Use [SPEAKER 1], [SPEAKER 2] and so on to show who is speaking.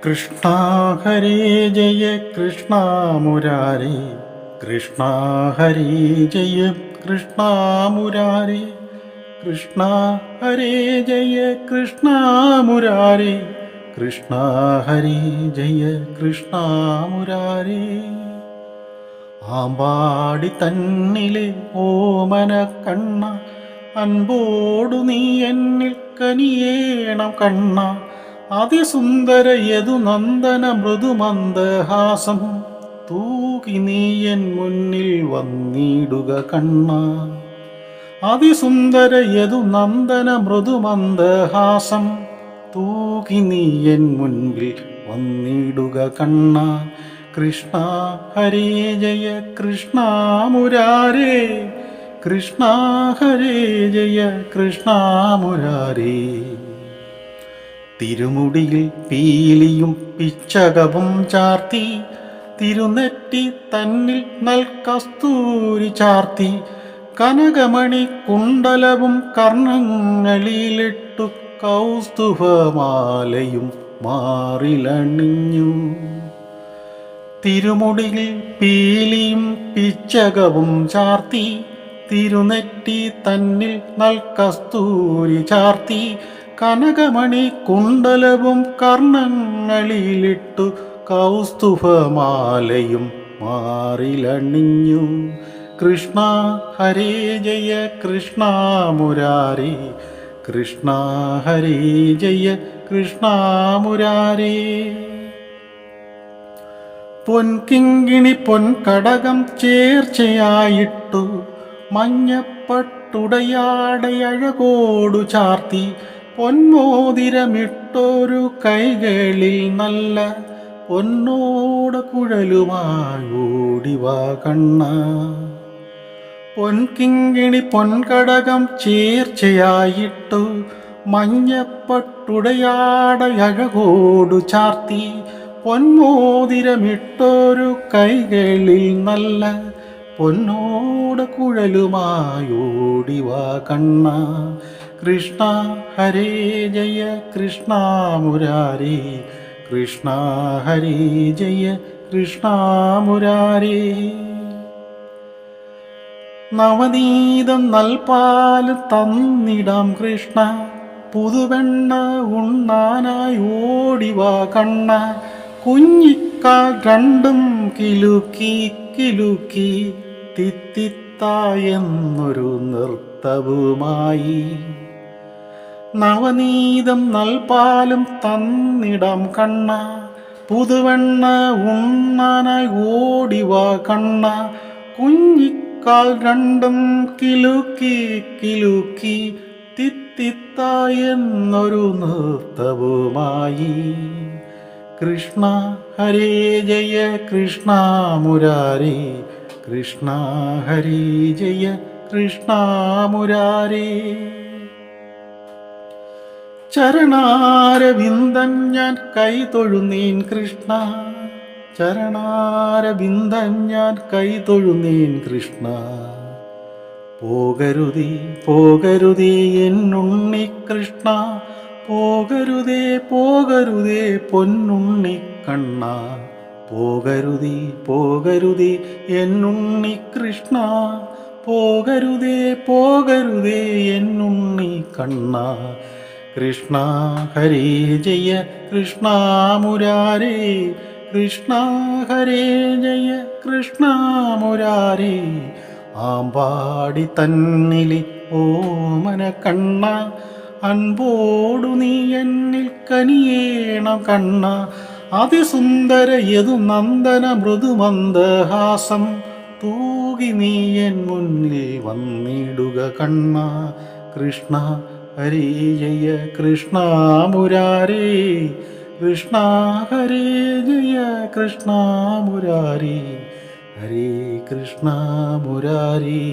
[SPEAKER 1] കൃഷ്ണ ഹരേ ജയ കൃഷ്ണ മുരാരേ. കൃഷ്ണ ഹരേ ജയ കൃഷ്ണ മുരാരേ. കൃഷ്ണ ഹരേ ജയ കൃഷ്ണ മുരാരേ. കൃഷ്ണ ഹരേ ജയ കൃഷ്ണ മുരാരേ. ആമ്പാടി തന്നിലെ ഓമന കണ്ണ, അൻപോടു നീ എന്നിൽ കനിയേണം കണ്ണ. അതിസുന്ദര യദു നന്ദന മൃദുമന്ദഹാസം തൂകി നീ എൻ മുന്നിൽ വന്നിടുക കണ്ണ. അതിസുന്ദര യദു നന്ദന മൃദുമന്ദഹാസം തൂകി നീ എൻ മുൻപിൽ വന്നിടുക കണ്ണ. കൃഷ്ണ ഹരേ ജയ കൃഷ്ണ മുരാരേ. കൃഷ്ണ ഹരേ ജയ കൃഷ്ണ മുരാരേ. തിരുമുടിയിൽ പീലിയും പിച്ചകവും ചാർത്തി, തിരുനെറ്റി തന്നിൽ നൽകസ്തൂരി ചാർത്തി, കനകമണി കുണ്ടലവും കർണങ്ങളിലിട്ടു കൗസ്തുഭമാലയും മാറിലണിഞ്ഞു. തിരുമുടിയിൽ പീലിയും പിച്ചകവും ചാർത്തി, തിരുനെറ്റി തന്നിൽ നൽകസ്തൂരി ചാർത്തി, കനകമണി കുണ്ടലവും കർണങ്ങളിലിട്ടു കൗസ്തുഭമാലയും മാറിലണിഞ്ഞു. കൃഷ്ണ ഹരേ ജയ കൃഷ്ണ മുരാരേ. കൃഷ്ണ ഹരേ ജയ കൃഷ്ണ മുരാരേ. പൊൻകിങ്ങിണി പൊൻകടകം ചേർച്ചയായിട്ടു, മഞ്ഞപ്പട്ടുടയാടയഴകോടു ചാർത്തി, പൊന്മോതിരമിട്ടൊരു കൈകളിൽ നല്ല പൊന്നോട കുഴലുമായി ഓടിവാ കണ്ണ. പൊൻകിങ്ങിണി പൊൻകടകം ചേർച്ചയായിട്ടു, മഞ്ഞപ്പട്ടുടയാടയഴകോടു ചാർത്തി, പൊന്മോതിരമിട്ടൊരു കൈകളിൽ നല്ല പൊന്നോട കുഴലുമായോടിവാ കണ്ണ. കൃഷ്ണ ഹരേ ജയ കൃഷ്ണ മുരാരേ. കൃഷ്ണ ഹരേ ജയ കൃഷ്ണ മുരാരേ. നവനീതം നൽപാല് തന്നിടാം കൃഷ്ണ, പുതുവെണ്ണ ഉണ്ണാനായി ഓടിവാ കണ്ണ. കുഞ്ഞിക്കാൽ രണ്ടും കിലുക്കി കിലുക്കി തിത്തിത്തായെന്നൊരു നൃത്തവുമായി. നവനീതം നൽപാലും തന്നിടാം കണ്ണ, പുതുവെണ്ണ ഉണ്ണാനായി ഓടിവാ കണ്ണ. കുഞ്ഞിക്കാൽ രണ്ടും കിലുക്കി കിലുക്കി തിത്തിത്തായെന്നൊരു നൃത്തവുമായി. കൃഷ്ണ ഹരേ ജയ കൃഷ്ണ മുരാരേ. കൃഷ്ണ ഹരേ ജയ കൃഷ്ണ മുരാരേ. ചരണാരവിന്ദം ഞാൻ കൈതൊഴുന്നേൻ കൃഷ്ണ. ചരണാരവിന്ദം ഞാൻ കൈതൊഴുന്നേൻ കൃഷ്ണ. പോകരുതേ പോകരുതേ എന്നുണ്ണി കൃഷ്ണ, പോകരുതേ പോകരുതേ പൊന്നുണ്ണി കണ്ണ. പോകരുതേ പോകരുതേ എന്നുണ്ണി കൃഷ്ണ, പോകരുതേ പോകരുതേ എന്നുണ്ണി കണ്ണ. കൃഷ്ണ ഹരേ ജയ കൃഷ്ണ മുരാരേ. കൃഷ്ണ ഹരേ ജയ കൃഷ്ണ മുരാരേ. ആമ്പാടി തന്നിലെ ഓമന കണ്ണ, അൻപോടു നീ എന്നിൽ കനിയേണം കണ്ണ. അതിസുന്ദര യദു നന്ദന മൃദുമന്ദഹാസം തൂകി നീ എൻ മുന്നിൽ വന്നിടുക കണ്ണ. കൃഷ്ണ ഹരേ ജയ കൃഷ്ണ മുരാരേ. കൃഷ്ണ ഹരേ ജയ കൃഷ്ണ മുരാരേ. ഹരേ കൃഷ്ണ മുരാരേ.